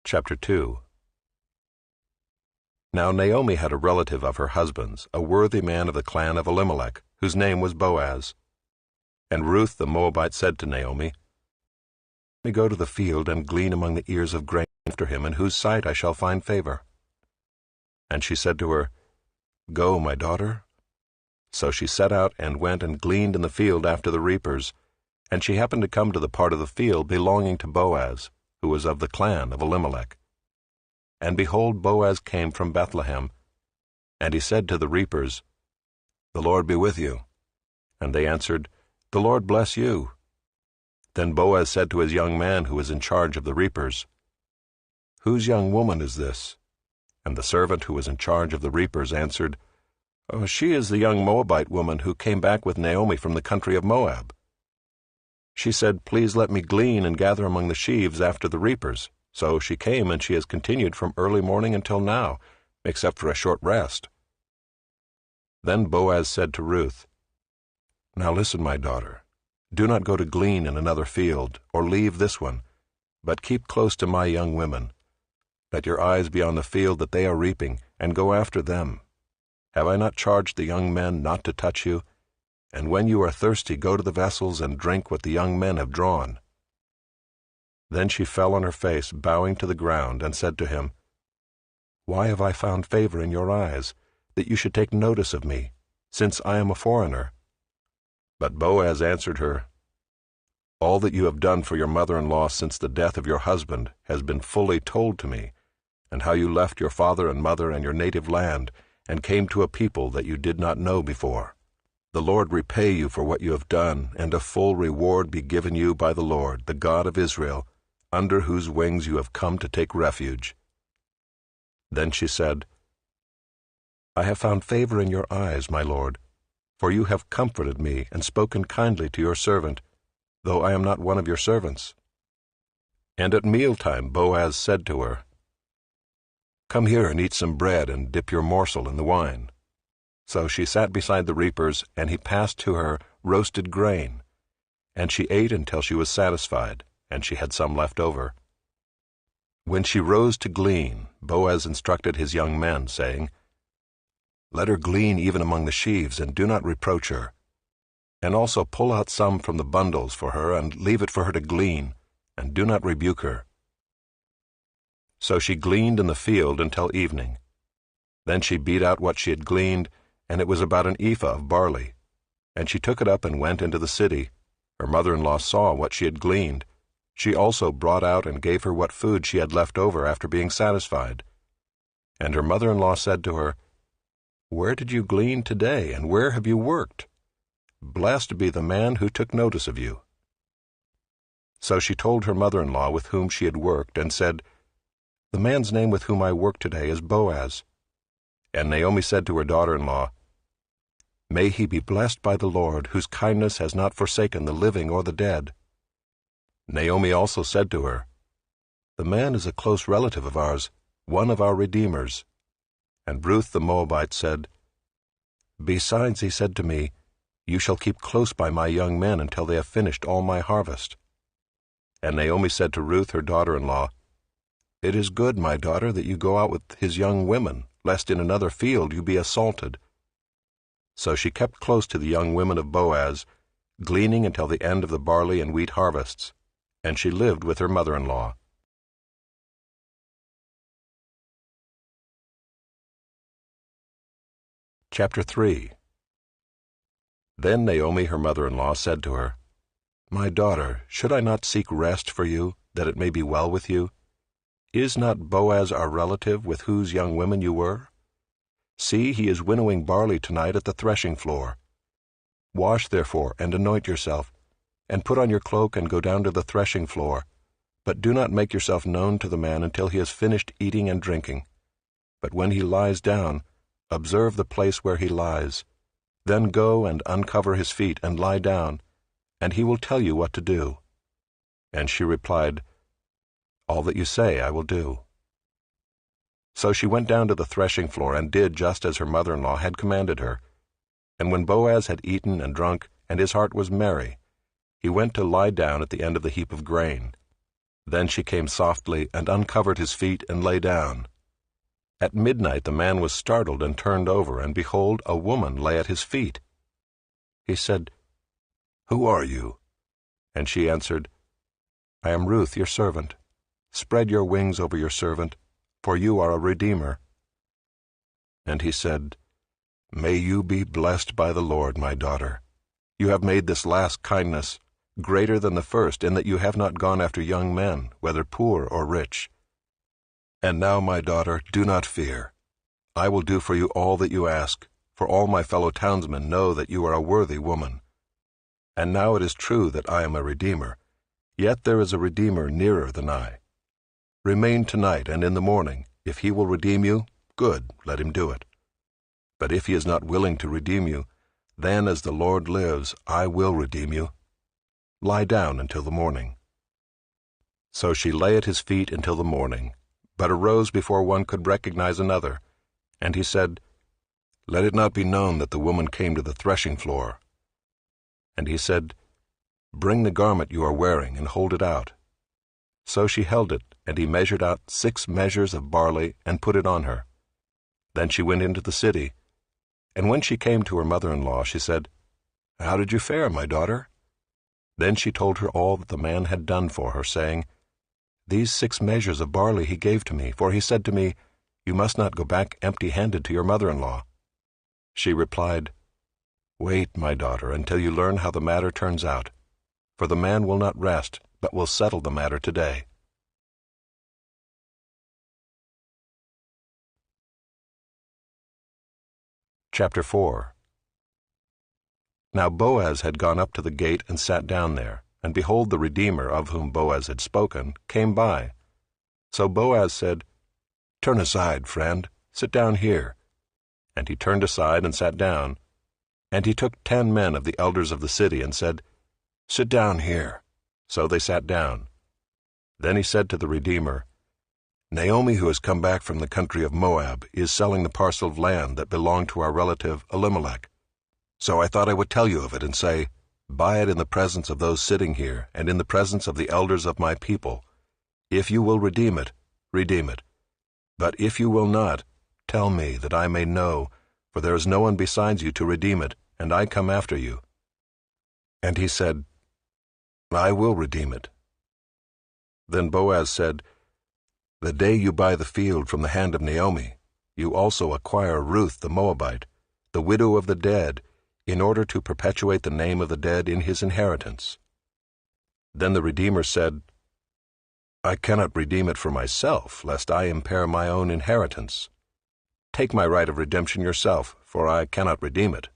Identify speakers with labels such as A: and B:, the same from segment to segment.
A: Chapter 2. Now Naomi had a relative of her husband's, a worthy man of the clan of Elimelech, whose name was Boaz. And Ruth the Moabite said to Naomi, "Let me go to the field and glean among the ears of grain after him, in whose sight I shall find favor." And she said to her, "Go, my daughter." So she set out and went and gleaned in the field after the reapers, and she happened to come to the part of the field belonging to Boaz, who was of the clan of Elimelech. And behold, Boaz came from Bethlehem, and he said to the reapers, "The Lord be with you." And they answered, "The Lord bless you." Then Boaz said to his young man who was in charge of the reapers, "Whose young woman is this?" And the servant who was in charge of the reapers answered, "Oh, she is the young Moabite woman who came back with Naomi from the country of Moab. She said, 'Please let me glean and gather among the sheaves after the reapers.' So she came, and she has continued from early morning until now, except for a short rest." Then Boaz said to Ruth, "Now listen, my daughter. Do not go to glean in another field, or leave this one, but keep close to my young women. Let your eyes be on the field that they are reaping, and go after them. Have I not charged the young men not to touch you? And when you are thirsty, go to the vessels and drink what the young men have drawn." Then she fell on her face, bowing to the ground, and said to him, "Why have I found favor in your eyes, that you should take notice of me, since I am a foreigner?" But Boaz answered her, "All that you have done for your mother-in-law since the death of your husband has been fully told to me, and how you left your father and mother and your native land, and came to a people that you did not know before. The Lord repay you for what you have done, and a full reward be given you by the Lord, the God of Israel, under whose wings you have come to take refuge." Then she said, "I have found favor in your eyes, my lord, for you have comforted me and spoken kindly to your servant, though I am not one of your servants." And at mealtime Boaz said to her, "Come here and eat some bread and dip your morsel in the wine." So she sat beside the reapers, and he passed to her roasted grain, and she ate until she was satisfied, and she had some left over. When she rose to glean, Boaz instructed his young men, saying, "Let her glean even among the sheaves, and do not reproach her. And also pull out some from the bundles for her, and leave it for her to glean, and do not rebuke her." So she gleaned in the field until evening. Then she beat out what she had gleaned, and it was about an ephah of barley. And she took it up and went into the city. Her mother-in-law saw what she had gleaned. She also brought out and gave her what food she had left over after being satisfied. And her mother-in-law said to her, "Where did you glean today, and where have you worked? Blessed be the man who took notice of you." So she told her mother-in-law with whom she had worked, and said, "The man's name with whom I work today is Boaz." And Naomi said to her daughter-in-law, "May he be blessed by the Lord, whose kindness has not forsaken the living or the dead." Naomi also said to her, "The man is a close relative of ours, one of our redeemers." And Ruth the Moabite said, "Besides, he said to me, 'You shall keep close by my young men until they have finished all my harvest.'" And Naomi said to Ruth her daughter-in-law, "It is good, my daughter, that you go out with his young women, lest in another field you be assaulted." So she kept close to the young women of Boaz, gleaning until the end of the barley and wheat harvests, and she lived with her mother-in-law. Chapter 3. Then Naomi her mother-in-law said to her, "My daughter, should I not seek rest for you, that it may be well with you? Is not Boaz our relative with whose young women you were? See, he is winnowing barley tonight at the threshing floor. Wash, therefore, and anoint yourself, and put on your cloak and go down to the threshing floor, but do not make yourself known to the man until he has finished eating and drinking. But when he lies down, observe the place where he lies. Then go and uncover his feet and lie down, and he will tell you what to do." And she replied, "All that you say I will do." So she went down to the threshing floor and did just as her mother-in-law had commanded her. And when Boaz had eaten and drunk, and his heart was merry, he went to lie down at the end of the heap of grain. Then she came softly and uncovered his feet and lay down. At midnight the man was startled and turned over, and behold, a woman lay at his feet. He said, "Who are you?" And she answered, "I am Ruth, your servant. Spread your wings over your servant, for you are a redeemer." And he said, "May you be blessed by the Lord, my daughter. You have made this last kindness greater than the first, in that you have not gone after young men, whether poor or rich. And now, my daughter, do not fear. I will do for you all that you ask, for all my fellow townsmen know that you are a worthy woman. And now it is true that I am a redeemer, yet there is a redeemer nearer than I. Remain tonight, and in the morning, if he will redeem you, good, let him do it. But if he is not willing to redeem you, then as the Lord lives, I will redeem you. Lie down until the morning." So she lay at his feet until the morning, but arose before one could recognize another. And he said, "Let it not be known that the woman came to the threshing floor." And he said, "Bring the garment you are wearing and hold it out." So she held it, and he measured out 6 measures of barley and put it on her. Then she went into the city, and when she came to her mother-in-law, she said, "How did you fare, my daughter?" Then she told her all that the man had done for her, saying, "These 6 measures of barley he gave to me, for he said to me, 'You must not go back empty-handed to your mother-in-law.'" She replied, "Wait, my daughter, until you learn how the matter turns out, for the man will not rest, but will settle the matter today." Chapter 4. Now Boaz had gone up to the gate and sat down there, and behold, the Redeemer, of whom Boaz had spoken, came by. So Boaz said, "Turn aside, friend, sit down here." And he turned aside and sat down. And he took 10 men of the elders of the city and said, "Sit down here." So they sat down. Then he said to the Redeemer, "Naomi, who has come back from the country of Moab, is selling the parcel of land that belonged to our relative Elimelech. So I thought I would tell you of it and say, buy it in the presence of those sitting here and in the presence of the elders of my people. If you will redeem it, redeem it. But if you will not, tell me, that I may know, for there is no one besides you to redeem it, and I come after you." And he said, "I will redeem it." Then Boaz said, "The day you buy the field from the hand of Naomi, you also acquire Ruth the Moabite, the widow of the dead, in order to perpetuate the name of the dead in his inheritance." Then the Redeemer said, "I cannot redeem it for myself, lest I impair my own inheritance. Take my right of redemption yourself, for I cannot redeem it."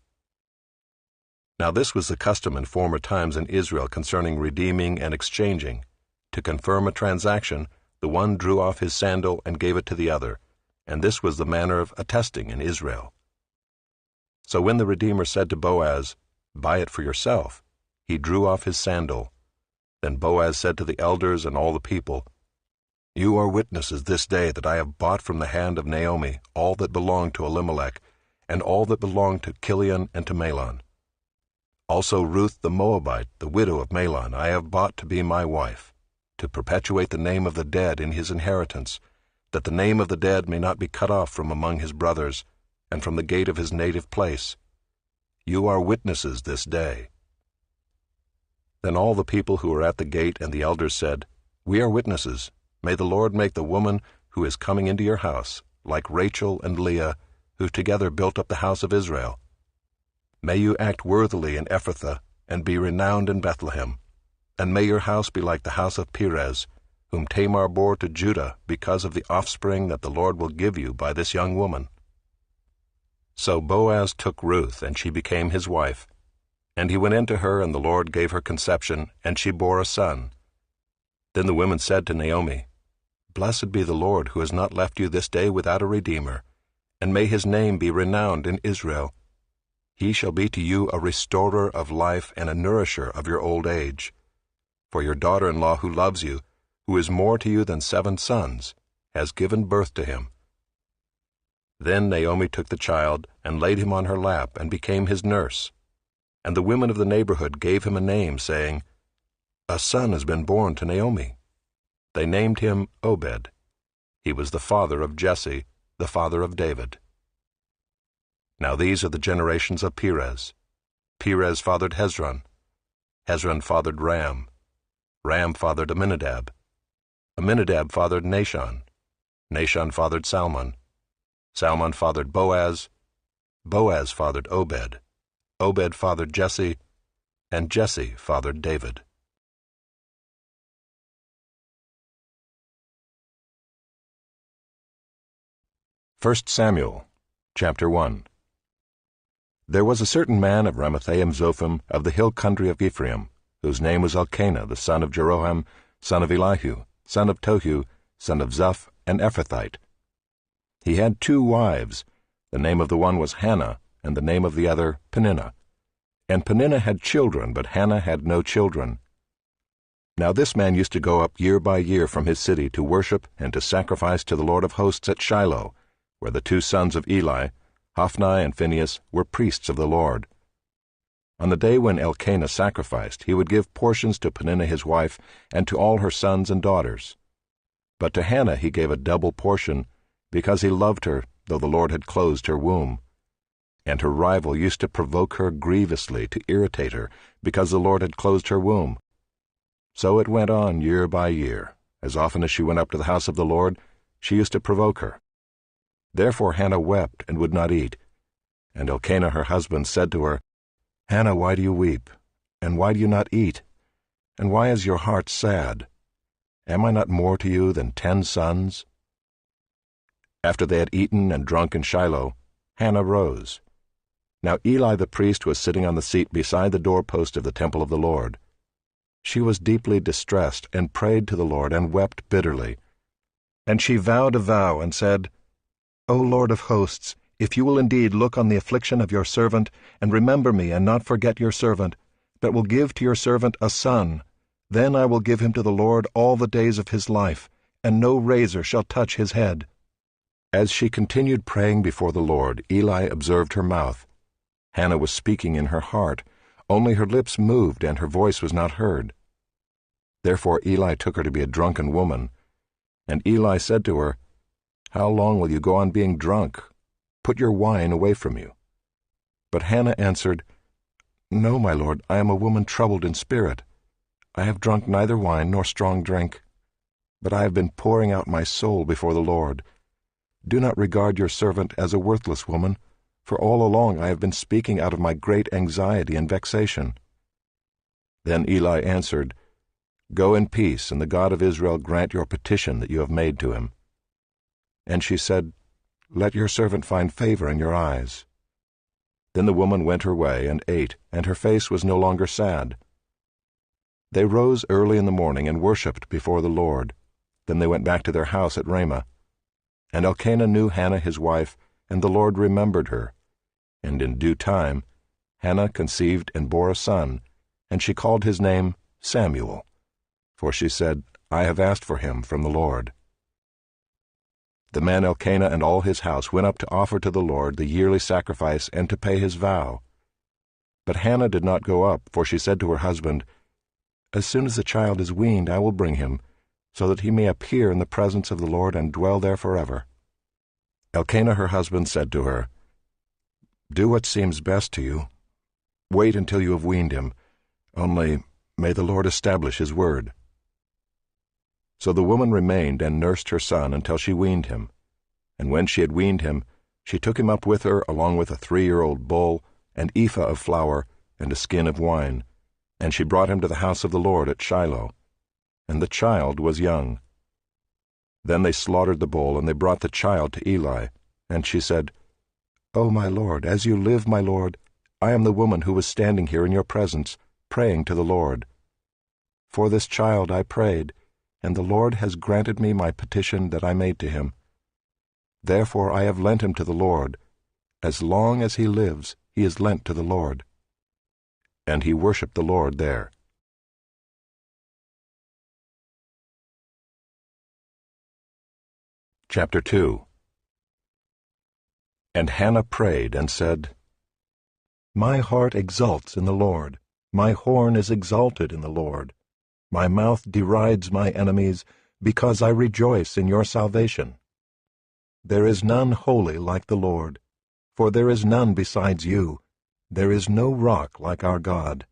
A: Now this was the custom in former times in Israel concerning redeeming and exchanging. To confirm a transaction, the one drew off his sandal and gave it to the other, and this was the manner of attesting in Israel. So when the Redeemer said to Boaz, "Buy it for yourself," he drew off his sandal. Then Boaz said to the elders and all the people, "You are witnesses this day that I have bought from the hand of Naomi all that belonged to Elimelech, and all that belonged to Chilion and to Mahlon. Also Ruth the Moabite, the widow of Mahlon, I have bought to be my wife, to perpetuate the name of the dead in his inheritance, that the name of the dead may not be cut off from among his brothers, and from the gate of his native place. You are witnesses this day." Then all the people who were at the gate and the elders said, "We are witnesses. May the Lord make the woman who is coming into your house, like Rachel and Leah, who together built up the house of Israel. May you act worthily in Ephrathah, and be renowned in Bethlehem. And may your house be like the house of Perez, whom Tamar bore to Judah because of the offspring that the Lord will give you by this young woman." So Boaz took Ruth, and she became his wife. And he went into her, and the Lord gave her conception, and she bore a son. Then the women said to Naomi, "Blessed be the Lord, who has not left you this day without a redeemer, and may his name be renowned in Israel. He shall be to you a restorer of life and a nourisher of your old age. For your daughter-in-law who loves you, who is more to you than 7 sons, has given birth to him." Then Naomi took the child, and laid him on her lap, and became his nurse. And the women of the neighborhood gave him a name, saying, "A son has been born to Naomi." They named him Obed. He was the father of Jesse, the father of David. Now these are the generations of Perez. Perez fathered Hezron. Hezron fathered Ram. Ram fathered Amminadab. Amminadab fathered Nahshon. Nahshon fathered Salmon. Salmon fathered Boaz. Boaz fathered Obed. Obed fathered Jesse. And Jesse fathered David. 1 Samuel, chapter 1. There was a certain man of Ramathaim-Zophim of the hill country of Ephraim, whose name was Elkanah, the son of Jeroham, son of Elihu, son of Tohu, son of Zuph, an Ephrathite. He had 2 wives. The name of the one was Hannah, and the name of the other Peninnah. And Peninnah had children, but Hannah had no children. Now this man used to go up year by year from his city to worship and to sacrifice to the Lord of hosts at Shiloh, where the 2 sons of Eli, Hophni and Phinehas, were priests of the Lord. On the day when Elkanah sacrificed, he would give portions to Peninnah his wife and to all her sons and daughters. But to Hannah he gave a double portion, because he loved her, though the Lord had closed her womb. And her rival used to provoke her grievously to irritate her, because the Lord had closed her womb. So it went on year by year. As often as she went up to the house of the Lord, she used to provoke her. Therefore Hannah wept and would not eat. And Elkanah her husband said to her, Hannah, why do you weep? And why do you not eat? And why is your heart sad? Am I not more to you than 10 sons? After they had eaten and drunk in Shiloh, Hannah rose. Now Eli the priest was sitting on the seat beside the doorpost of the temple of the Lord. She was deeply distressed, and prayed to the Lord, and wept bitterly. And she vowed a vow, and said, O Lord of hosts, if you will indeed look on the affliction of your servant, and remember me, and not forget your servant, but will give to your servant a son, then I will give him to the Lord all the days of his life, and no razor shall touch his head. As she continued praying before the Lord, Eli observed her mouth. Hannah was speaking in her heart, only her lips moved, and her voice was not heard. Therefore Eli took her to be a drunken woman. And Eli said to her, How long will you go on being drunk? Put your wine away from you. But Hannah answered, No, my lord, I am a woman troubled in spirit. I have drunk neither wine nor strong drink, but I have been pouring out my soul before the Lord. Do not regard your servant as a worthless woman, for all along I have been speaking out of my great anxiety and vexation. Then Eli answered, Go in peace, and the God of Israel grant your petition that you have made to him. And she said, Let your servant find favor in your eyes. Then the woman went her way and ate, and her face was no longer sad. They rose early in the morning and worshipped before the Lord. Then they went back to their house at Ramah. And Elkanah knew Hannah his wife, and the Lord remembered her. And in due time Hannah conceived and bore a son, and she called his name Samuel. For she said, I have asked for him from the Lord. The man Elkanah and all his house went up to offer to the Lord the yearly sacrifice and to pay his vow. But Hannah did not go up, for she said to her husband, As soon as the child is weaned, I will bring him, so that he may appear in the presence of the Lord and dwell there forever. Elkanah her husband said to her, Do what seems best to you. Wait until you have weaned him, only may the Lord establish his word. So the woman remained and nursed her son until she weaned him. And when she had weaned him, she took him up with her along with a 3-year-old bull, an ephah of flour, and a skin of wine, and she brought him to the house of the Lord at Shiloh. And the child was young. Then they slaughtered the bull, and they brought the child to Eli. And she said, O my lord, as you live, my lord, I am the woman who was standing here in your presence, praying to the Lord. For this child I prayed, and the Lord has granted me my petition that I made to him. Therefore I have lent him to the Lord. As long as he lives, he is lent to the Lord. And he worshipped the Lord there. Chapter 2. And Hannah prayed and said, My heart exults in the Lord. My horn is exalted in the Lord. My mouth derides my enemies,
B: because I rejoice in your salvation. There is none holy like the Lord, for there is none besides you. There is no rock like our God.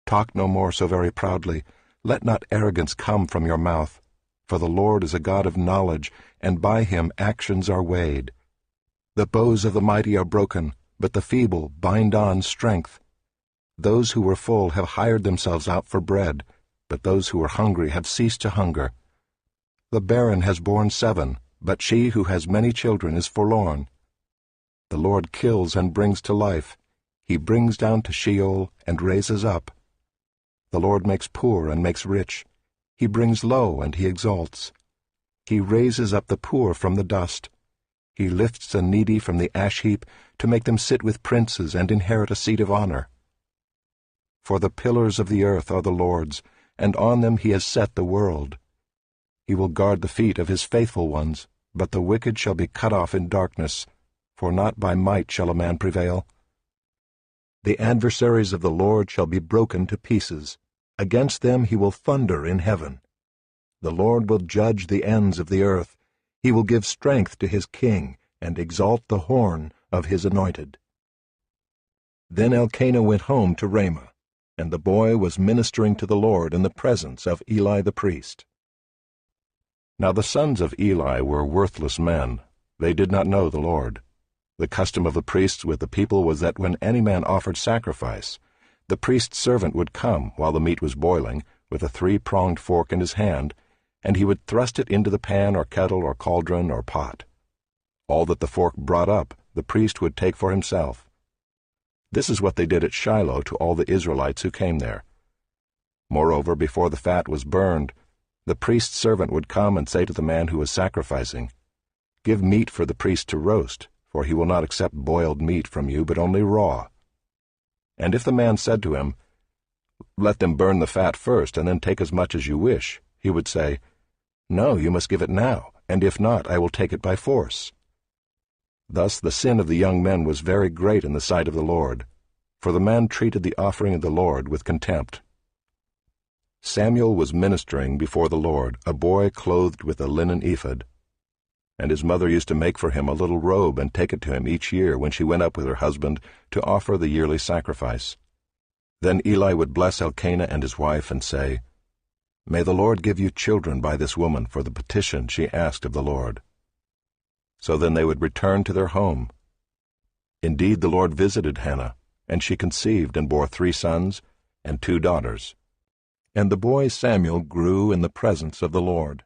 B: Talk no more so very proudly. Let not arrogance come from your mouth. For the Lord is a God of knowledge, and by him actions are weighed. The bows of the mighty are broken, but the feeble bind on strength. Those who were full have hired themselves out for bread, but those who were hungry have ceased to hunger. The barren has borne 7, but she who has many children is forlorn. The Lord kills and brings to life. He brings down to Sheol and raises up. The Lord makes poor and makes rich. He brings low and he exalts. He raises up the poor from the dust. He lifts the needy from the ash heap to make them sit with princes and inherit a seat of honor. For the pillars of the earth are the Lord's, and on them he has set the world. He will guard the feet of his faithful ones, but the wicked shall be cut off in darkness, for not by might shall a man prevail. The adversaries of the Lord shall be broken to pieces. Against them he will thunder in heaven. The Lord will judge the ends of the earth. He will give strength to his king, and exalt the horn of his anointed. Then Elkanah went home to Ramah, and the boy was ministering to the Lord in the presence of Eli the priest.
A: Now the sons of Eli were worthless men. They did not know the Lord. The custom of the priests with the people was that when any man offered sacrifice, the priest's servant would come while the meat was boiling, with a 3-pronged fork in his hand, and he would thrust it into the pan or kettle or cauldron or pot. All that the fork brought up, the priest would take for himself. This is what they did at Shiloh to all the Israelites who came there. Moreover, before the fat was burned, the priest's servant would come and say to the man who was sacrificing, "Give meat for the priest to roast, for he will not accept boiled meat from you, but only raw." And if the man said to him, "Let them burn the fat first, and then take as much as you wish," he would say, "No, you must give it now, and if not, I will take it by force." Thus the sin of the young men was very great in the sight of the Lord, for the man treated the offering of the Lord with contempt. Samuel was ministering before the Lord, a boy clothed with a linen ephod. And his mother used to make for him a little robe and take it to him each year when she went up with her husband to offer the yearly sacrifice. Then Eli would bless Elkanah and his wife and say, "May the Lord give you children by this woman for the petition she asked of the Lord." So then they would return to their home. Indeed, the Lord visited Hannah, and she conceived and bore 3 sons and 2 daughters. And the boy Samuel grew in the presence of the Lord.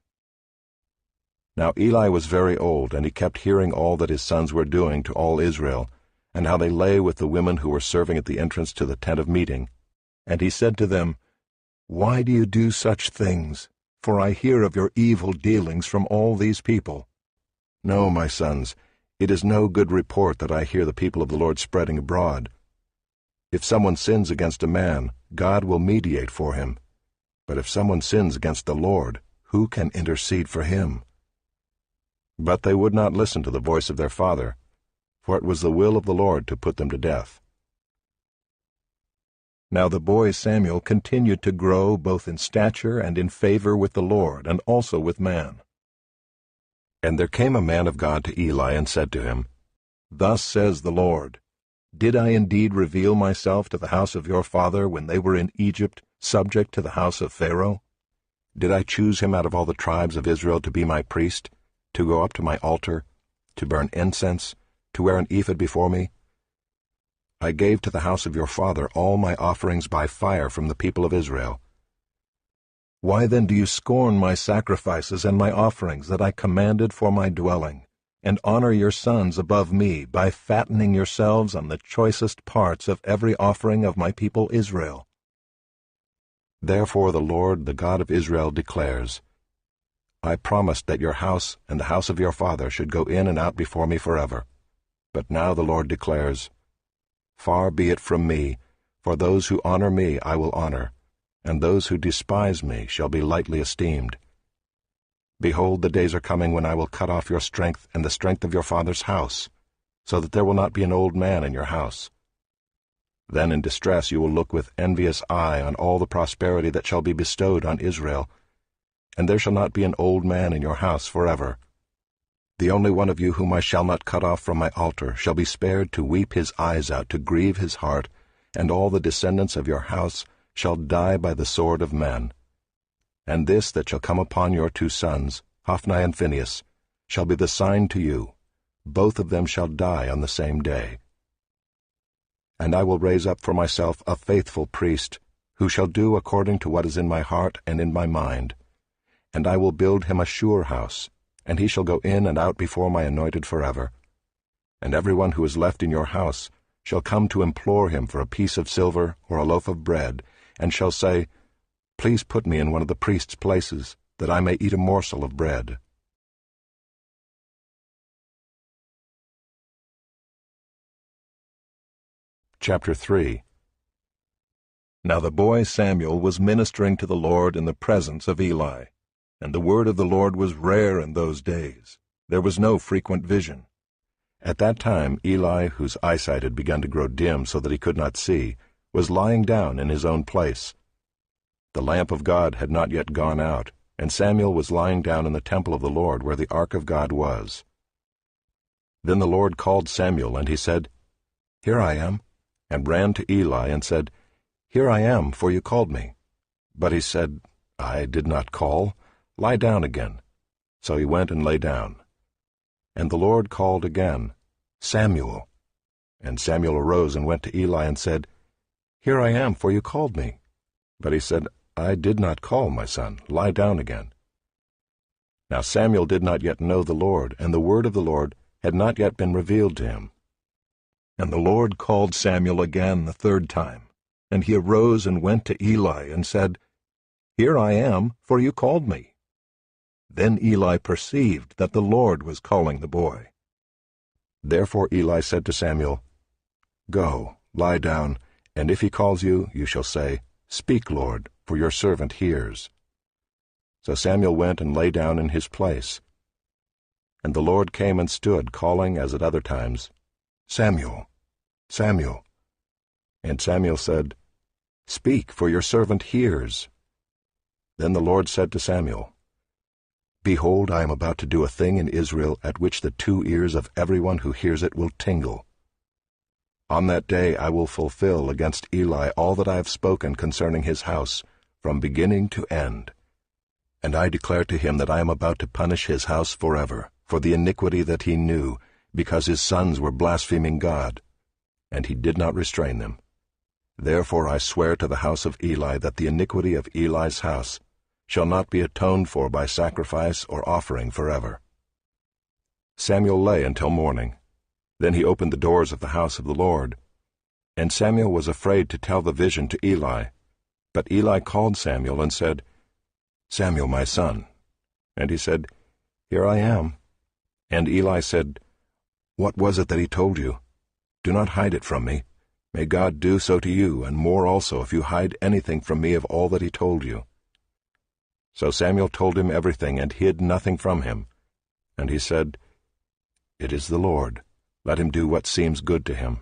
A: Now Eli was very old, and he kept hearing all that his sons were doing to all Israel, and how they lay with the women who were serving at the entrance to the tent of meeting. And he said to them, "Why do you do such things? For I hear of your evil dealings from all these people." "No, my sons, it is no good report that I hear the people of the Lord spreading abroad. If someone sins against a man, God will mediate for him. But if someone sins against the Lord, who can intercede for him?" But they would not listen to the voice of their father, for it was the will of the Lord to put them to death. Now the boy Samuel continued to grow both in stature and in favor with the Lord, and also with man. And there came a man of God to Eli and said to him, "Thus says the Lord, Did I indeed reveal myself to the house of your father when they were in Egypt, subject to the house of Pharaoh? Did I choose him out of all the tribes of Israel to be my priest, to go up to my altar, to burn incense, to wear an ephod before me? I gave to the house of your father all my offerings by fire from the people of Israel. Why then do you scorn my sacrifices and my offerings that I commanded for my dwelling, and honor your sons above me by fattening yourselves on the choicest parts of every offering of my people Israel? Therefore the Lord, the God of Israel, declares, I promised that your house and the house of your father should go in and out before me forever. But now the Lord declares, Far be it from me, for those who honor me I will honor, and those who despise me shall be lightly esteemed. Behold, the days are coming when I will cut off your strength and the strength of your father's house, so that there will not be an old man in your house. Then in distress you will look with envious eye on all the prosperity that shall be bestowed on Israel,
B: and there shall not be an old man in your house forever. The only one of you whom I shall not cut off from my altar shall be spared to weep his eyes out, to grieve his heart, and all the descendants of your house shall die by the sword of men. And this that shall come upon your 2 sons, Hophni and Phinehas, shall be the sign to you. Both of them shall die on the same day. And I will raise up for myself a faithful priest, who shall do according to what is in my heart and in my mind. And I will build him a sure house, and he shall go in and out before my anointed forever. And everyone who is left in your house shall come to implore him for a piece of silver or a loaf of bread, and shall say, Please put me in one of the priest's places, that I may eat a morsel of bread. Chapter 3. Now the boy Samuel was ministering to the Lord in the presence of Eli, and the word of the Lord was rare in those days. There was no frequent vision. At that time Eli, whose eyesight had begun to grow dim so that he could not see, was lying down in his own place. The lamp of God had not yet gone out, and Samuel was lying down in the temple of the Lord where the ark of God was. Then the Lord called Samuel, and he said, Here I am, and ran to Eli and said, Here I am, for you called me. But he said, I did not call. Lie down again. So he went and lay down. And the Lord called again, Samuel. And Samuel arose and went to Eli and said, Here I am, for you called me. But he said, I did not call, my son. Lie down again. Now Samuel did not yet know the Lord, and the word of the Lord had not yet been revealed to him. And the Lord called Samuel again the 3rd time. And he arose and went to Eli and said, Here I am, for you called me. Then Eli perceived that the Lord was calling the boy. Therefore Eli said to Samuel, Go, lie down, and if he calls you, you shall say, Speak, Lord, for your servant hears. So Samuel went and lay down in his place. And the Lord came and stood, calling as at other times, Samuel, Samuel. And Samuel said, Speak, for your servant hears. Then the Lord said to Samuel, Behold, I am about to do a thing in Israel at which the 2 ears of everyone who hears it will tingle. On that day I will fulfill against Eli all that I have spoken concerning his house, from beginning to end. And I declare to him that I am about to punish his house forever, for the iniquity that he knew, because his sons were blaspheming God, and he did not restrain them. Therefore I swear to the house of Eli that the iniquity of Eli's house shall not be atoned for by sacrifice or offering forever. Samuel lay until morning. Then he opened the doors of the house of the Lord. And Samuel was afraid to tell the vision to Eli. But Eli called Samuel and said, Samuel, my son. And he said, Here I am. And Eli said, What was it that he told you? Do not hide it from me. May God do so to you, and more also, if you hide anything from me of all that he told you. So Samuel told him everything, and hid nothing from him. And he said, It is the Lord. Let him do what seems good to him.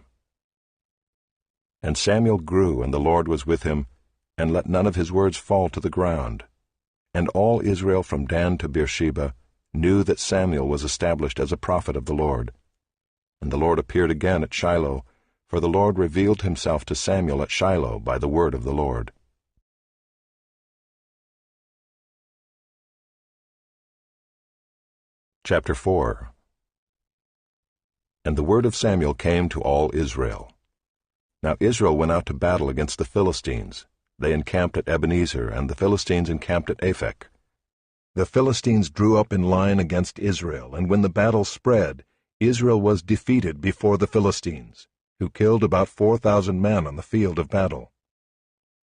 B: And Samuel grew, and the Lord was with him, and let none of his words fall to the ground. And all Israel from Dan to Beersheba knew that Samuel was established as a prophet of the Lord. And the Lord appeared again at Shiloh, for the Lord revealed himself to Samuel at Shiloh by the word of the Lord. Chapter 4. And the word of Samuel came to all Israel. Now Israel went out to battle against the Philistines. They encamped at Ebenezer, and the Philistines encamped at Aphek. The Philistines drew up in line against Israel, and when the battle spread, Israel was defeated before the Philistines, who killed about 4,000 men on the field of battle.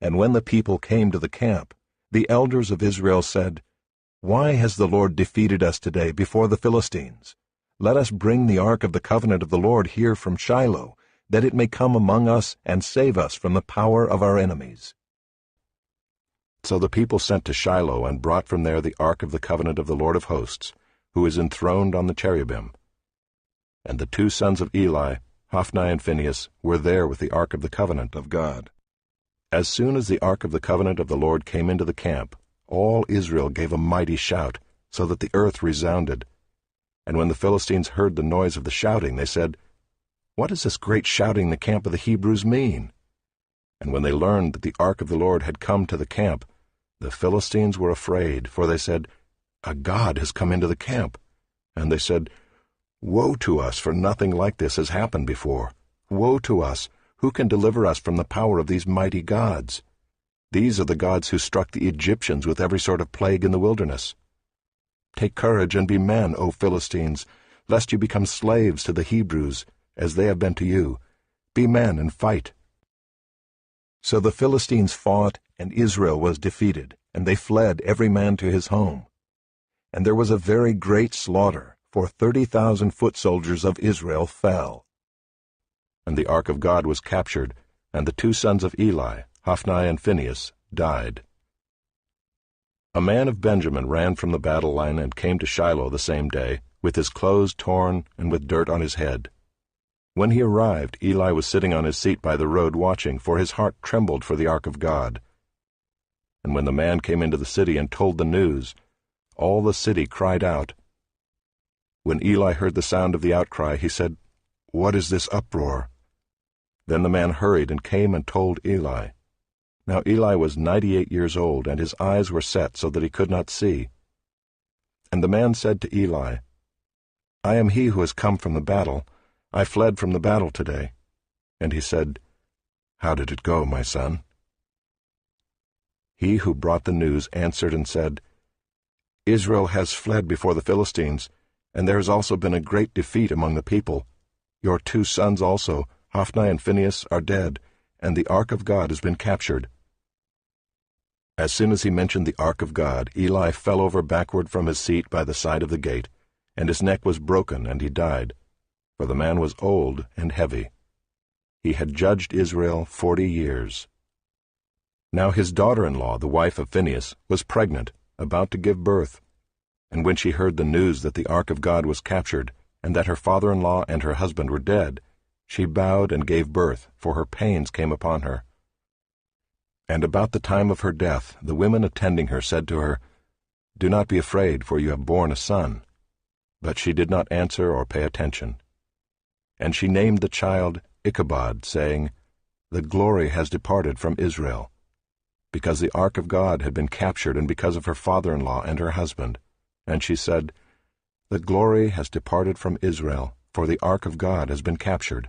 B: And when the people came to the camp, the elders of Israel said, Why has the Lord defeated us today before the Philistines? Let us bring the ark of the covenant of the Lord here from Shiloh, that it may come among us and save us from the power of our enemies. So the people sent to Shiloh and brought from there the ark of the covenant of the Lord of hosts, who is enthroned on the cherubim. And the 2 sons of Eli, Hophni and Phinehas, were there with the ark of the covenant of God. As soon as the ark of the covenant of the Lord came into the camp, all Israel gave a mighty shout, so that the earth resounded. And when the Philistines heard the noise of the shouting, they said, "What does this great shouting in the camp of the Hebrews mean?" And when they learned that the ark of the Lord had come to the camp, the Philistines were afraid, for they said, "A god has come into the camp." And they said, "Woe to us, for nothing like this has happened before. Woe to us! Who can deliver us from the power of these mighty gods? These are the gods who struck the Egyptians with every sort of plague in the wilderness. Take courage and be men, O Philistines, lest you become slaves to the Hebrews, as they have been to you. Be men and fight." So the Philistines fought, and Israel was defeated, and they fled every man to his home. And there was a very great slaughter, for 30,000 foot soldiers of Israel fell. And the ark of God was captured, and the two sons of Eli, Hophni and Phinehas, died. A man of Benjamin ran from the battle line and came to Shiloh the same day, with his clothes torn and with dirt on his head. When he arrived, Eli was sitting on his seat by the road watching, for his heart trembled for the ark of God. And when the man came into the city and told the news, all the city cried out. When Eli heard the sound of the outcry, he said, "What is this uproar?" Then the man hurried and came and told Eli. Now Eli was 98 years old, and his eyes were set so that he could not see. And the man said to Eli, "I am he who has come from the battle. I fled from the battle today." And he said, "How did it go, my son?" He who brought the news answered and said, "Israel has fled before the Philistines, and there has also been a great defeat among the people. Your two sons also, Hophni and Phinehas, are dead, and the ark of God has been captured." As soon as he mentioned the ark of God, Eli fell over backward from his seat by the side of the gate, and his neck was broken, and he died, for the man was old and heavy. He had judged Israel 40 years. Now his daughter-in-law, the wife of Phinehas, was pregnant, about to give birth. And when she heard the news that the ark of God was captured, and that her father-in-law and her husband were dead, she bowed and gave birth, for her pains came upon her. And about the time of her death, the women attending her said to her, "Do not be afraid, for you have borne a son." But she did not answer or pay attention. And she named the child Ichabod, saying, "The glory has departed from Israel," because the ark of God had been captured, and because of her father-in-law and her husband. And she said, "The glory has departed from Israel, for the ark of God has been captured."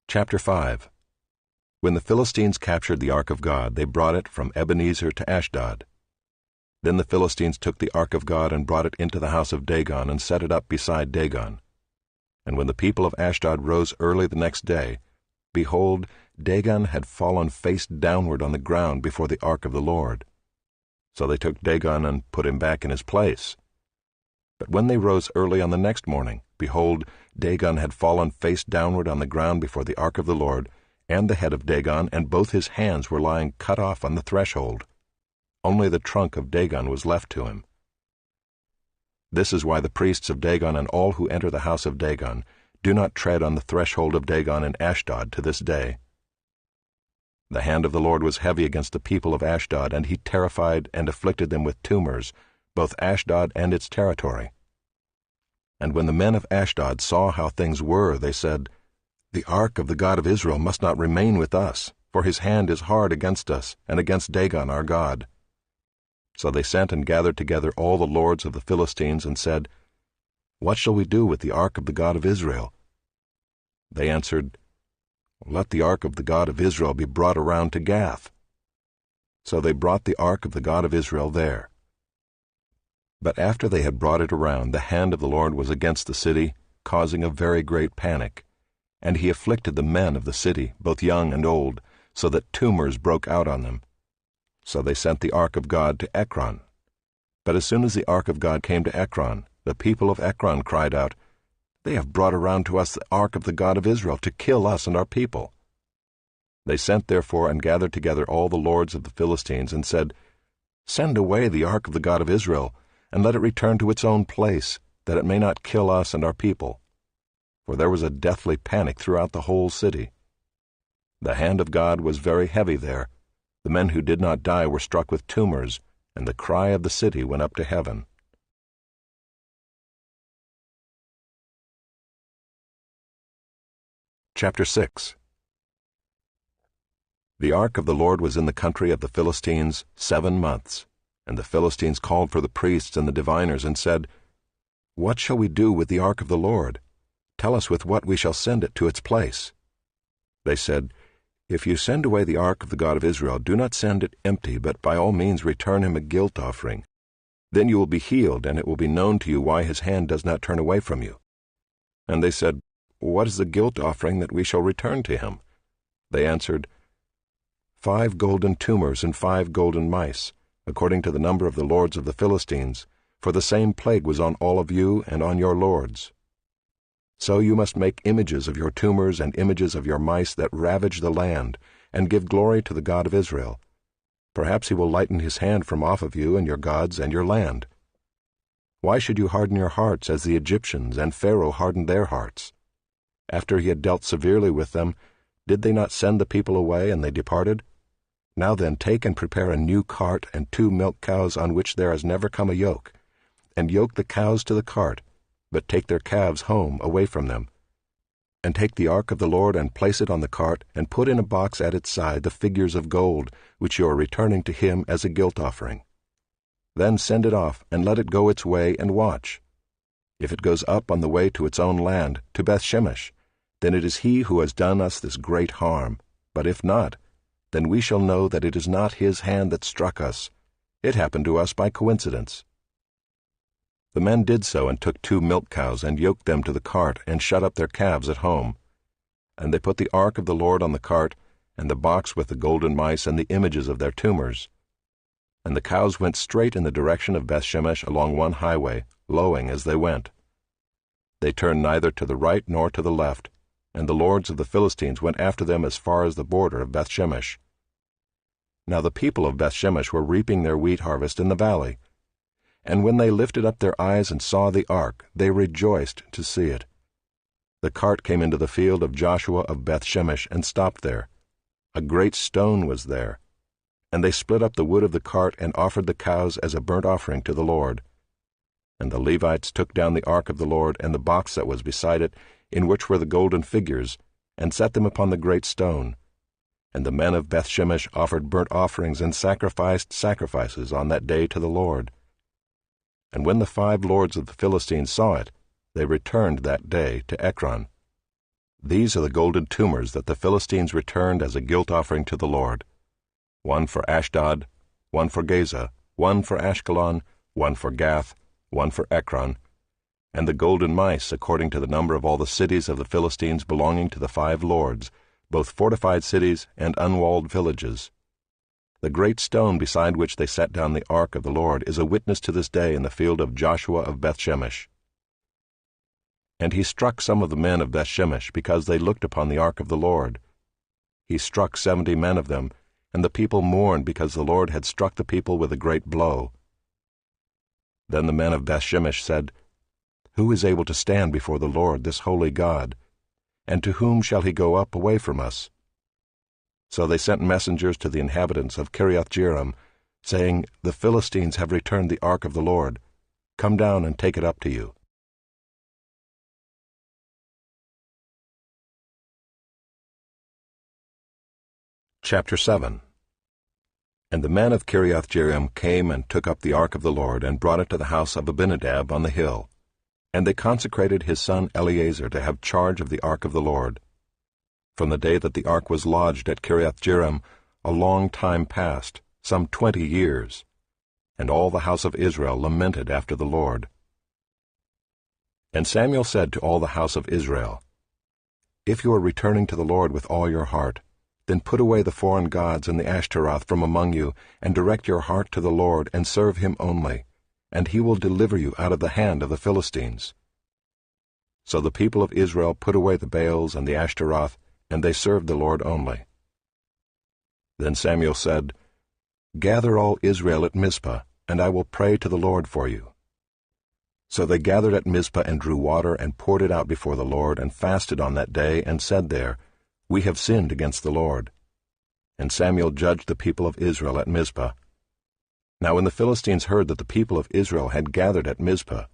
B: Chapter 5. When the Philistines captured the ark of God, they brought it from Ebenezer to Ashdod. Then the Philistines took the ark of God and brought it into the house of Dagon and set it up beside Dagon. And when the people of Ashdod rose early the next day, behold, Dagon had fallen face downward on the ground before the ark of the Lord. So they took Dagon and put him back in his place. But when they rose early on the next morning, behold, Dagon had fallen face downward on the ground before the ark of the Lord, and the head of Dagon and both his hands were lying cut off on the threshold. Only the trunk of Dagon was left to him. This is why the priests of Dagon and all who enter the house of Dagon do not tread on the threshold of Dagon in Ashdod to this day. The hand of the Lord was heavy against the people of Ashdod, and he terrified and afflicted them with tumors, both Ashdod and its territory. And when the men of Ashdod saw how things were, they said, "The ark of the God of Israel must not remain with us, for his hand is hard against us, and against Dagon our God." So they sent and gathered together all the lords of the Philistines, and said, "What shall we do with the ark of the God of Israel?" They answered, "Let the ark of the God of Israel be brought around to Gath." So they brought the ark of the God of Israel there. But after they had brought it around, the hand of the Lord was against the city, causing a very great panic. And he afflicted the men of the city, both young and old, so that tumors broke out on them. So they sent the ark of God to Ekron. But as soon as the ark of God came to Ekron, the people of Ekron cried out, "They have brought around to us the ark of the God of Israel to kill us and our people." They sent therefore and gathered together all the lords of the Philistines, and said, "Send away the ark of the God of Israel, and let it return to its own place, that it may not kill us and our people."
A: for there was a deathly panic throughout the whole city. The hand of God was very heavy there. The men who did not die were struck with tumors, and the cry of the city went up to heaven. Chapter 6. The ark of the Lord was in the country of the Philistines 7 months, and the Philistines called for the priests and the diviners and said, "What shall we do with the ark of the Lord? Tell us with what we shall send it to its place." They said, "If you send away the ark of the God of Israel, do not send it empty, but by all means return him a guilt offering. Then you will be healed, and it will be known to you why his hand does not turn away from you." And they said, "What is the guilt offering that we shall return to him?" They answered, 5 golden tumors and 5 golden mice, according to the number of the lords of the Philistines, for the same plague was on all of you and on your lords. So you must make images of your tumors and images of your mice that ravage the land, and give glory to the God of Israel. Perhaps he will lighten his hand from off of you and your gods and your land. Why should you harden your hearts as the Egyptians and Pharaoh hardened their hearts? After he had dealt severely with them, did they not send the people away, and they departed? Now then, take and prepare a new cart and 2 milk cows on which there has never come a yoke, and yoke the cows to the cart, but take their calves home away from them. And take the ark of the Lord and place it on the cart, and put in a box at its side the figures of gold, which you are returning to him as a guilt offering. Then send it off, and let it go its way, and watch. If it goes up on the way to its own land, to Beth-Shemesh, then it is he who has done us this great harm. But if not, then we shall know that it is not his hand that struck us. It happened to us by coincidence." The men did so, and took 2 milk cows, and yoked them to the cart, and shut up their calves at home. And they put the ark of the Lord on the cart, and the box with the golden mice and the images of their tumors. And the cows went straight in the direction of Beth-Shemesh along one highway, lowing as they went. They turned neither to the right nor to the left, and the lords of the Philistines went after them as far as the border of Beth-Shemesh. Now the people of Beth-Shemesh were reaping their wheat harvest in the valley. And when they lifted up their eyes and saw the ark, they rejoiced to see it. The cart came into the field of Joshua of Beth-Shemesh and stopped there. A great stone was there. And they split up the wood of the cart and offered the cows as a burnt offering to the Lord. And the Levites took down the ark of the Lord and the box that was beside it, in which were the golden figures, and set them upon the great stone. And the men of Beth-Shemesh offered burnt offerings and sacrificed sacrifices on that day to the Lord. And when the 5 lords of the Philistines saw it, they returned that day to Ekron. These are the golden tumors that the Philistines returned as a guilt offering to the Lord: 1 for Ashdod, 1 for Gaza, 1 for Ashkelon, 1 for Gath, 1 for Ekron, and the golden mice according to the number of all the cities of the Philistines belonging to the 5 lords, both fortified cities and unwalled villages. The great stone beside which they set down the ark of the Lord is a witness to this day in the field of Joshua of Beth-Shemesh. And he struck some of the men of Beth-Shemesh because they looked upon the ark of the Lord. He struck 70 men of them, and the people mourned because the Lord had struck the people with a great blow. Then the men of Beth-Shemesh said, "Who is able to stand before the Lord, this holy God? And to whom shall he go up away from us?" So they sent messengers to the inhabitants of Kiriath-Jearim, saying, "The Philistines have returned the ark of the Lord. Come down and take it up to you." Chapter 7. And the men of Kiriath-Jearim came and took up the ark of the Lord, and brought it to the house of Abinadab on the hill. And they consecrated his son Eleazar to have charge of the ark of the Lord. From the day that the ark was lodged at Kiriath-Jearim, a long time passed, some 20 years. And all the house of Israel lamented after the Lord. And Samuel said to all the house of Israel, "If you are returning to the Lord with all your heart, then put away the foreign gods and the Ashtaroth from among you, and direct your heart to the Lord, and serve him only, and he will deliver you out of the hand of the Philistines." So the people of Israel put away the Baals and the Ashtaroth, and they served the Lord only. Then Samuel said, "Gather all Israel at Mizpah, and I will pray to the Lord for you." So they gathered at Mizpah and drew water and poured it out before the Lord and fasted on that day and said there, We have sinned against the Lord. And Samuel judged the people of Israel at Mizpah. Now when the Philistines heard that the people of Israel had gathered at Mizpah,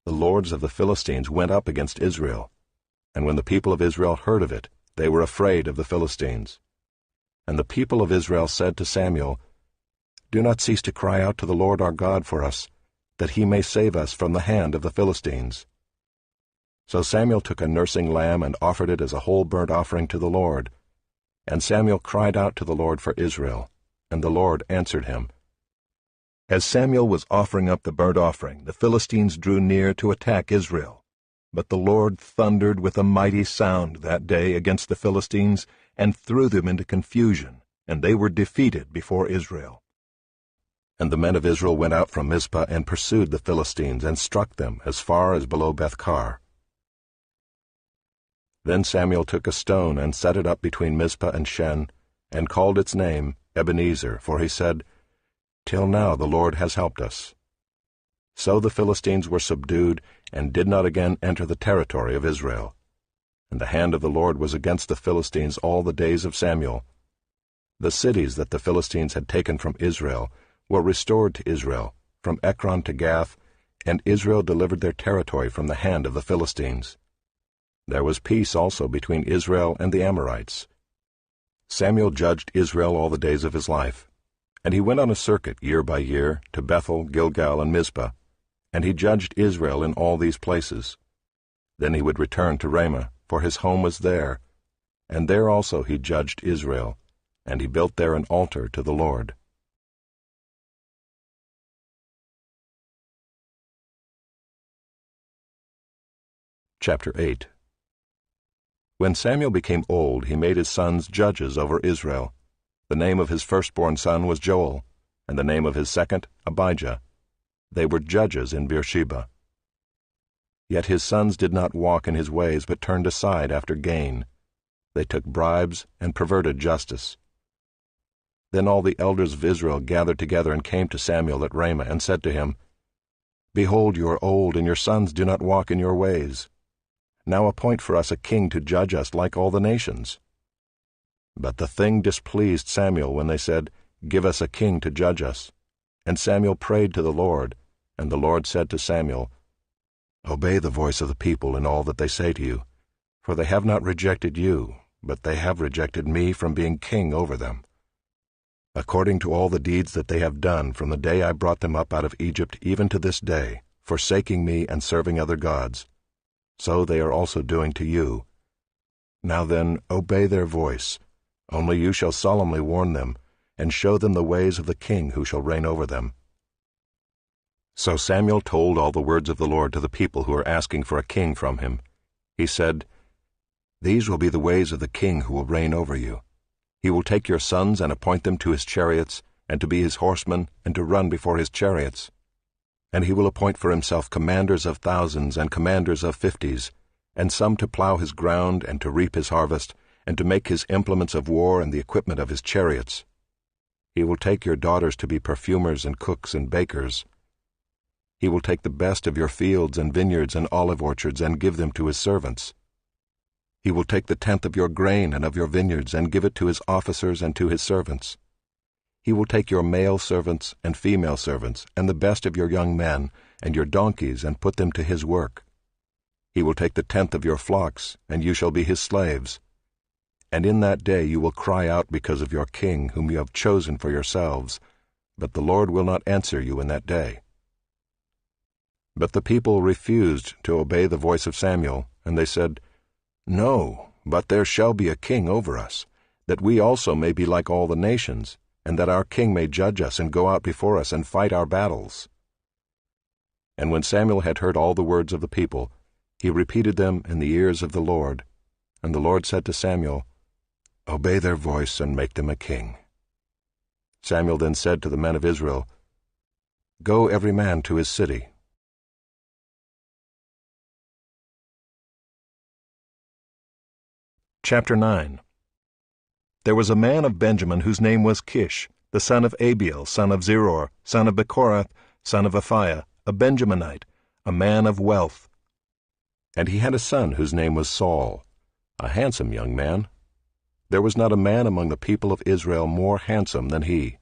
A: the lords of the Philistines went up against Israel. And when the people of Israel heard of it, they were afraid of the Philistines. And the people of Israel said to Samuel, Do not cease to cry out to the Lord our God for us, that he may save us from the hand of the Philistines. So Samuel took a nursing lamb and offered it as a whole burnt offering to the Lord. And Samuel cried out to the Lord for Israel, and the Lord answered him. As Samuel was offering up the burnt offering, the Philistines drew near to attack Israel. But the Lord thundered with a mighty sound that day against the Philistines, and threw them into confusion, and they were defeated before Israel. And the men of Israel went out from Mizpah and pursued the Philistines, and struck them as far as below Beth-kar. Then Samuel took a stone and set it up between Mizpah and Shen, and called its name Ebenezer, for he said, Till now the Lord has helped us. So the Philistines were subdued, and did not again enter the territory of Israel. And the hand of the Lord was against the Philistines all the days of Samuel. The cities that the Philistines had taken from Israel were restored to Israel, from Ekron to Gath, and Israel delivered their territory from the hand of the Philistines. There was peace also between Israel and the Amorites. Samuel judged Israel all the days of his life, and he went on a circuit year by year to Bethel, Gilgal, and Mizpah, and he judged Israel in all these places. Then he would return to Ramah, for his home was there, and there also he judged Israel, and he built there an altar to the Lord. Chapter 8. When Samuel became old, he made his sons judges over Israel. The name of his firstborn son was Joel, and the name of his second, Abijah. They were judges in Beersheba. Yet his sons did not walk in his ways, but turned aside after gain. They took bribes and perverted justice. Then all the elders of Israel gathered together and came to Samuel at Ramah, and said to him, Behold, you are old, and your sons do not walk in your ways. Now appoint for us a king to judge us like all the nations. But the thing displeased Samuel when they said, Give us a king to judge us. And Samuel prayed to the Lord, and the Lord said to Samuel, Obey the voice of the people in all that they say to you, for they have not rejected you, but they have rejected me from being king over them. According to all the deeds that they have done from the day I brought them up out of Egypt even to this day, forsaking me and serving other gods, so they are also doing to you. Now then, obey their voice. Only you shall solemnly warn them, and show them the ways of the king who shall reign over them. So Samuel told all the words of the Lord to the people who were asking for a king from him. He said, These will be the ways of the king who will reign over you. He will take your sons and appoint them to his chariots, and to be his horsemen, and to run before his chariots. And he will appoint for himself commanders of thousands and commanders of 50s, and some to plow his ground and to reap his harvest, and to make his implements of war and the equipment of his chariots. He will take your daughters to be perfumers and cooks and bakers. He will take the best of your fields and vineyards and olive orchards and give them to his servants. He will take the tenth of your grain and of your vineyards and give it to his officers and to his servants. He will take your male servants and female servants and the best of your young men and your donkeys and put them to his work. He will take the tenth of your flocks, and you shall be his slaves. And in that day you will cry out because of your king whom you have chosen for yourselves, but the Lord will not answer you in that day. But the people refused to obey the voice of Samuel, and they said, No, but there shall be a king over us, that we also may be like all the nations, and that our king may judge us and go out before us and fight our battles. And when Samuel had heard all the words of the people, he repeated them in the ears of the Lord. And the Lord said to Samuel, Obey their voice and make them a king. Samuel then said to the men of Israel, Go every man to his city. Chapter 9. There was a man of Benjamin whose name was Kish, the son of Abiel, son of Zeror, son of Bechorath, son of Aphiah, a Benjaminite,
B: a man of wealth.
A: And he had a son whose name was Saul, a handsome young man. There was not a man among the people of Israel more handsome than he.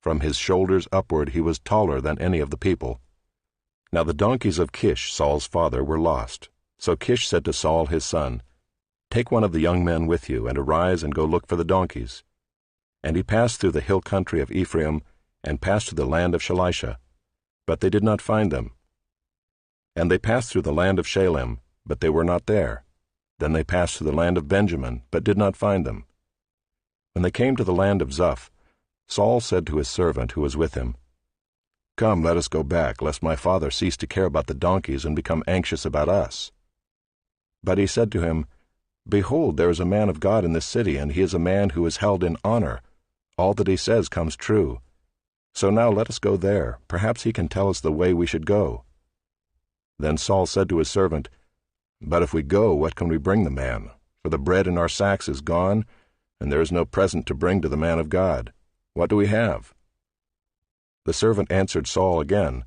A: From his shoulders upward he was taller than any of the people. Now the donkeys of Kish, Saul's father, were lost. So Kish said to Saul his son, "Take one of the young men with you, and arise and go look for the donkeys." And he passed through the hill country of Ephraim, and passed to the land of Shalisha. But they did not find them. And they passed through the land of Shalem, but they were not there. Then they passed to the land of Benjamin, but did not find them. When they came to the land of Zuph, Saul said to his servant who was with him, "Come, let us go back, lest my father cease to care about the donkeys and become anxious about us." But he said to him, "Behold, there is a man of God in this city, and he is a man who is held in honor. All that he says comes true. So now let us go there. Perhaps he can tell us the way we should go." Then Saul said to his servant, "But if we go, what can we bring the man? For the bread in our sacks is gone, and there is no present to bring to the man of God. What do we have?" The servant answered Saul again,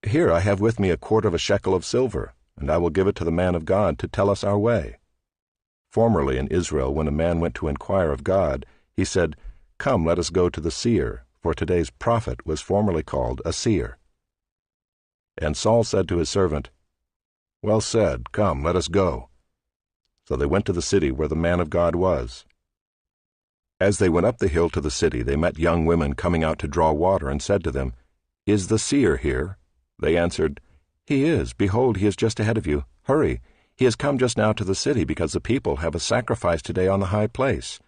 A: "Here I have with me a quart of a shekel of silver, and I will give it to the man of God to tell us our way." Formerly in Israel, when a man went to inquire of God, he said, "Come, let us go to the seer," for today's prophet was formerly called a seer. And Saul said to his servant, "Well said, come, let us go." So they went to the city where the man of God was. As they went up the hill to the city, they met young women coming out to draw water, and said to them, "Is the seer here?" They answered, "He is. Behold, he is just ahead of you. Hurry, he has come just now to the city, because the people have a sacrifice today on the high place.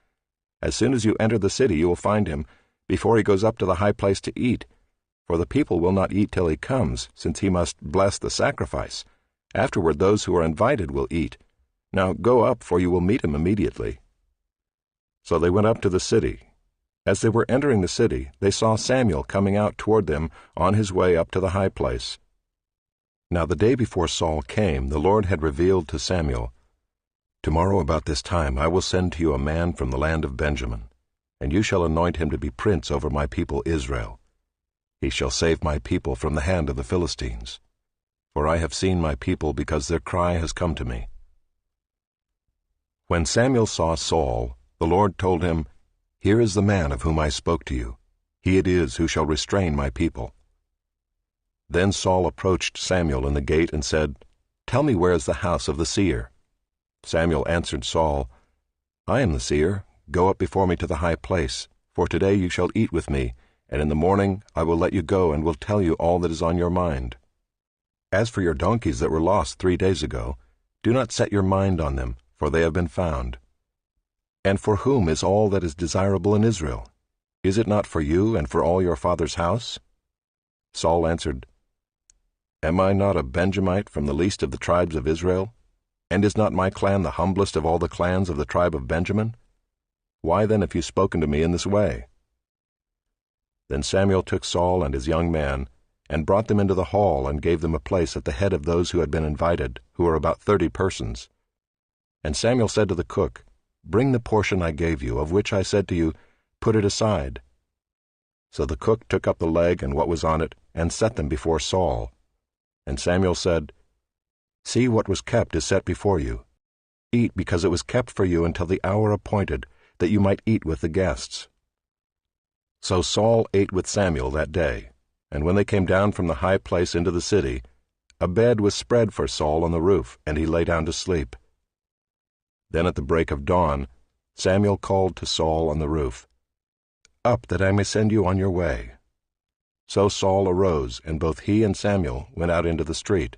A: As soon as you enter the city, you will find him, before he goes up to the high place to eat. For the people will not eat till he comes, since he must bless the sacrifice. Afterward those who are invited will eat. Now go up, for you will meet him immediately." So they went up to the city. As they were entering the city, they saw Samuel coming out toward them on his way up to the high place. Now the day before Saul came, the Lord had revealed to Samuel, "Tomorrow about this time I will send to you a man from the land of Benjamin, and you shall anoint him to be prince over my people Israel. He shall save my people from the hand of the Philistines. For I have seen my people, because their cry has come to me." When Samuel saw Saul, the Lord told him, "Here is the man of whom I spoke to you. He it is who shall restrain my people." Then Saul approached Samuel in the gate and said, "Tell me, where is the house of the seer?" Samuel answered Saul, "I am the seer. Go up before me to the high place, for today you shall eat with me, and in the morning I will let you go and will tell you all that is on your mind. As for your donkeys that were lost 3 days ago, do not set your mind on them, for they have been found. And for whom is all that is desirable in Israel? Is it not for you and for all your father's house?" Saul answered, "Am I not a Benjamite from the least of the tribes of Israel? And is not my clan the humblest of all the clans of the tribe of Benjamin? Why then have you spoken to me in this way?" Then Samuel took Saul and his young man, and brought them into the hall, and gave them a place at the head of those who had been invited, who were about 30 persons. And Samuel said to the cook, "Bring the portion I gave you, of which I said to you, put it aside." So the cook took up the leg and what was on it, and set them before Saul. And Samuel said, "See, what was kept is set before you. Eat, because it was kept for you until the hour appointed, that you might eat with the guests." So Saul ate with Samuel that day, and when they came down from the high place into the city, a bed was spread for Saul on the roof, and he lay down to sleep. Then at the break of dawn, Samuel called to Saul on the roof, "Up, that I may send you on your way." So Saul arose, and both he and Samuel went out into the street.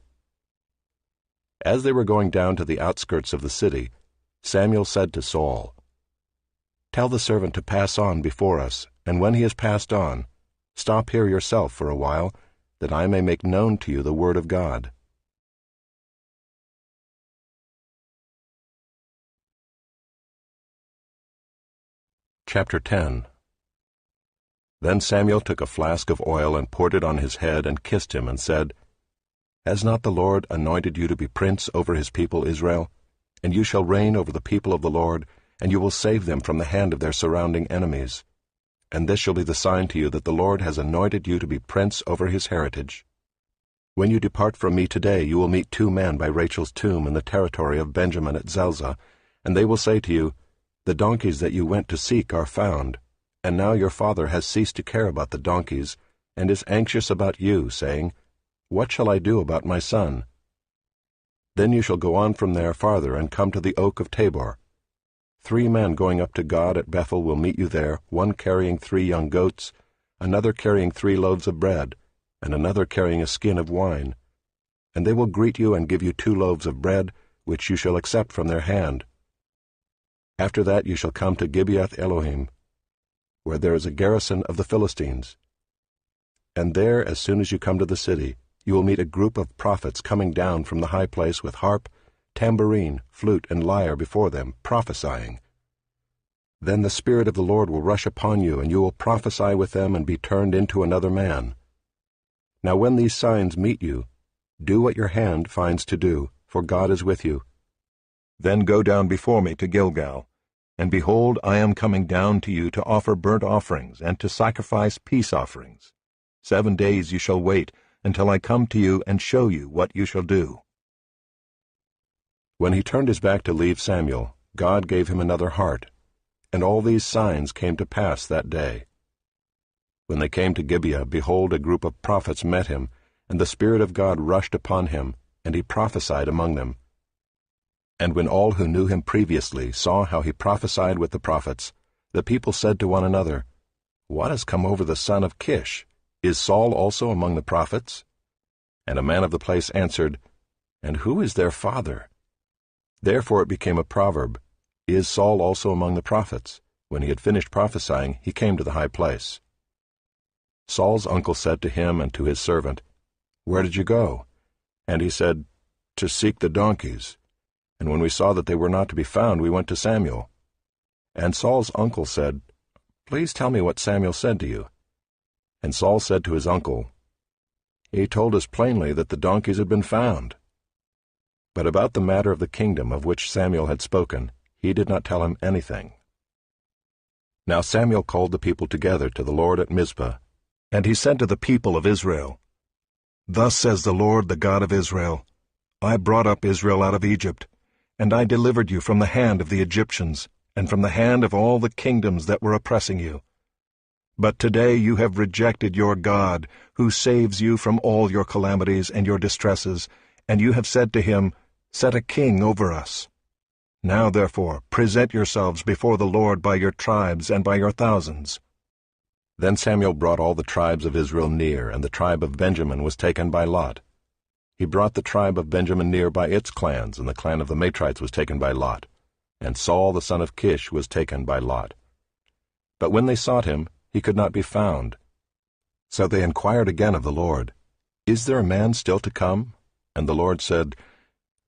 A: As they were going down to the outskirts of the city, Samuel said to Saul, "Tell the servant to pass on before us, and when he has passed on, stop here yourself for a while, that I may make known to you the word of God." Chapter 10. Then Samuel took a flask of oil and poured it on his head and kissed him and said, "Has not the Lord anointed you to be prince over his people Israel? And you shall reign over the people of the Lord, and you will save them from the hand of their surrounding enemies. And this shall be the sign to you that the Lord has anointed you to be prince over his heritage." When you depart from me today, you will meet 2 men by Rachel's tomb in the territory of Benjamin at Zelzah, and they will say to you, The donkeys that you went to seek are found, and now your father has ceased to care about the donkeys, and is anxious about you, saying, What shall I do about my son? Then you shall go on from there farther and come to the oak of Tabor. 3 men going up to God at Bethel will meet you there, one carrying 3 young goats, another carrying 3 loaves of bread, and another carrying a skin of wine. And they will greet you and give you 2 loaves of bread, which you shall accept from their hand. After that you shall come to Gibeath Elohim, where there is a garrison of the Philistines. And there, as soon as you come to the city, you will meet a group of prophets coming down from the high place with harp, tambourine, flute, and lyre before them, prophesying. Then the Spirit of the Lord will rush upon you, and you will prophesy with them and be turned into another man. Now when these signs meet you, do what your hand finds to do, for God is with you. Then go down before me to Gilgal, and behold, I am coming down to you to offer burnt offerings and to sacrifice peace offerings. 7 days you shall wait until I come to you and show you what you shall do. When he turned his back to leave Samuel, God gave him another heart, and all these signs came to pass that day. When they came to Gibeah, behold, a group of prophets met him, and the Spirit of God rushed upon him, and he prophesied among them. And when all who knew him previously saw how he prophesied with the prophets, the people said to one another, What has come over the son of Kish? Is Saul also among the prophets? And a man of the place answered, And who is their father? Therefore it became a proverb, Is Saul also among the prophets? When he had finished prophesying, he came to the high place. Saul's uncle said to him and to his servant, Where did you go? And he said, To seek the donkeys. And when we saw that they were not to be found, we went to Samuel. And Saul's uncle said, Please tell me what Samuel said to you. And Saul said to his uncle, He told us plainly that the donkeys had been found. But about the matter of the kingdom of which Samuel had spoken, he did not tell him anything. Now Samuel called the people together to the Lord at Mizpah, and he said to the people of Israel, Thus says the Lord, the God of Israel, I brought up Israel out of Egypt, and I delivered you from the hand of the Egyptians, and from the hand of all the kingdoms that were oppressing you. But today you have rejected your God, who saves you from all your calamities and your distresses, and you have said to him, Set a king over us. Now therefore present yourselves before the Lord by your tribes and by your thousands. Then Samuel brought all the tribes of Israel near, and the tribe of Benjamin was taken by lot. He brought the tribe of Benjamin near by its clans, and the clan of the Matrites was taken by lot. And Saul the son of Kish was taken by lot. But when they sought him, he could not be found. So they inquired again of the Lord, Is there a man still to come? And the Lord said,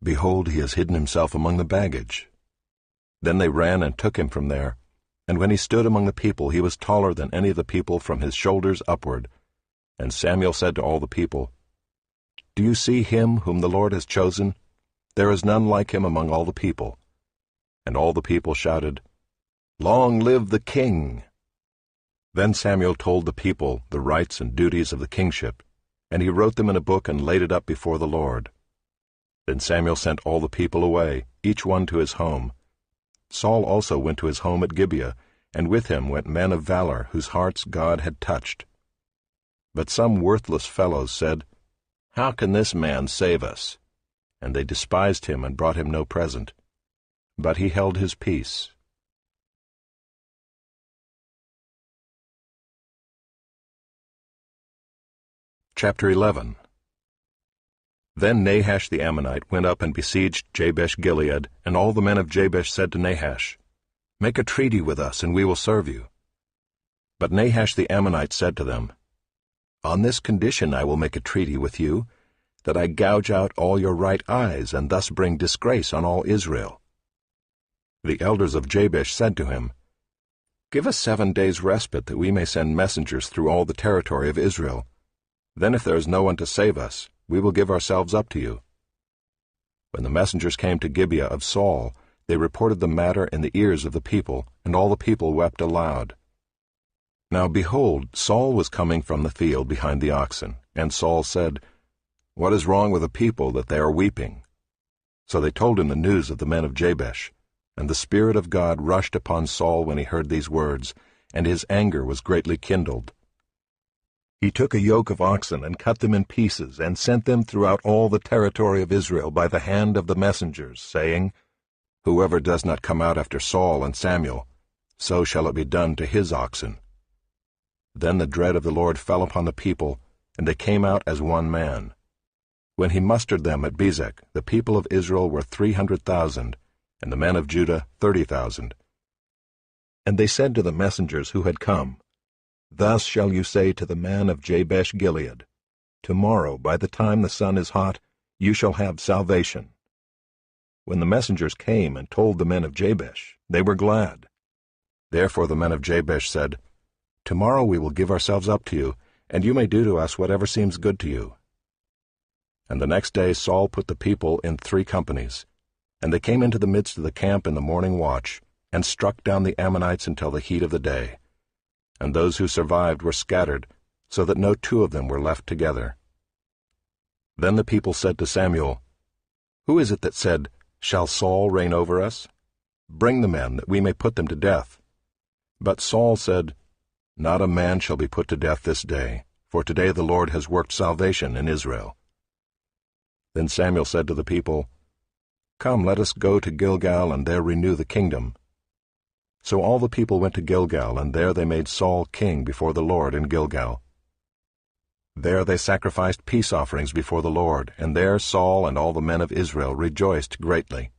A: Behold, he has hidden himself among the baggage. Then they ran and took him from there. And when he stood among the people, he was taller than any of the people from his shoulders upward. And Samuel said to all the people, Do you see him whom the Lord has chosen? There is none like him among all the people. And all the people shouted, Long live the king! Then Samuel told the people the rights and duties of the kingship, and he wrote them in a book and laid it up before the Lord. Then Samuel sent all the people away, each one to his home. Saul also went to his home at Gibeah, and with him went men of valor whose hearts God had touched. But some worthless fellows said, How can this man save us? And they despised him and brought him no present. But he held his peace. Chapter 11. Then Nahash the Ammonite went up and besieged Jabesh-Gilead, and all the men of Jabesh said to Nahash, Make a treaty with us, and we will serve you. But Nahash the Ammonite said to them, On this condition I will make a treaty with you, that I gouge out all your right eyes, and thus bring disgrace on all Israel. The elders of Jabesh said to him, Give us 7 days' respite, that we may send messengers through all the territory of Israel. Then if there is no one to save us, we will give ourselves up to you. When the messengers came to Gibeah of Saul, they reported the matter in the ears of the people, and all the people wept aloud. Now behold, Saul was coming from the field behind the oxen, and Saul said, "What is wrong with the people that they are weeping?" So they told him the news of the men of Jabesh, and the Spirit of God rushed upon Saul when he heard these words, and his anger was greatly kindled. He took a yoke of oxen and cut them in pieces, and sent them throughout all the territory of Israel by the hand of the messengers, saying, "Whoever does not come out after Saul and Samuel, so shall it be done to his oxen." Then the dread of the Lord fell upon the people, and they came out as one man. When he mustered them at Bezek, the people of Israel were 300,000, and the men of Judah 30,000. And they said to the messengers who had come, "Thus shall you say to the man of Jabesh Gilead, Tomorrow, by the time the sun is hot, you shall have salvation." When the messengers came and told the men of Jabesh, they were glad. Therefore the men of Jabesh said, "Tomorrow we will give ourselves up to you, and you may do to us whatever seems good to you." And the next day Saul put the people in 3 companies, and they came into the midst of the camp in the morning watch, and struck down the Ammonites until the heat of the day. And those who survived were scattered, so that no 2 of them were left together. Then the people said to Samuel, "Who is it that said, 'Shall Saul reign over us?' Bring the men, that we may put them to death." But Saul said, "Not a man shall be put to death this day, for today the Lord has worked salvation in Israel." Then Samuel said to the people, "Come, let us go to Gilgal, and there renew the kingdom." So all the people went to Gilgal, and there they made Saul king before the Lord in Gilgal. There they sacrificed peace offerings before the Lord, and there Saul and all the men of Israel rejoiced greatly.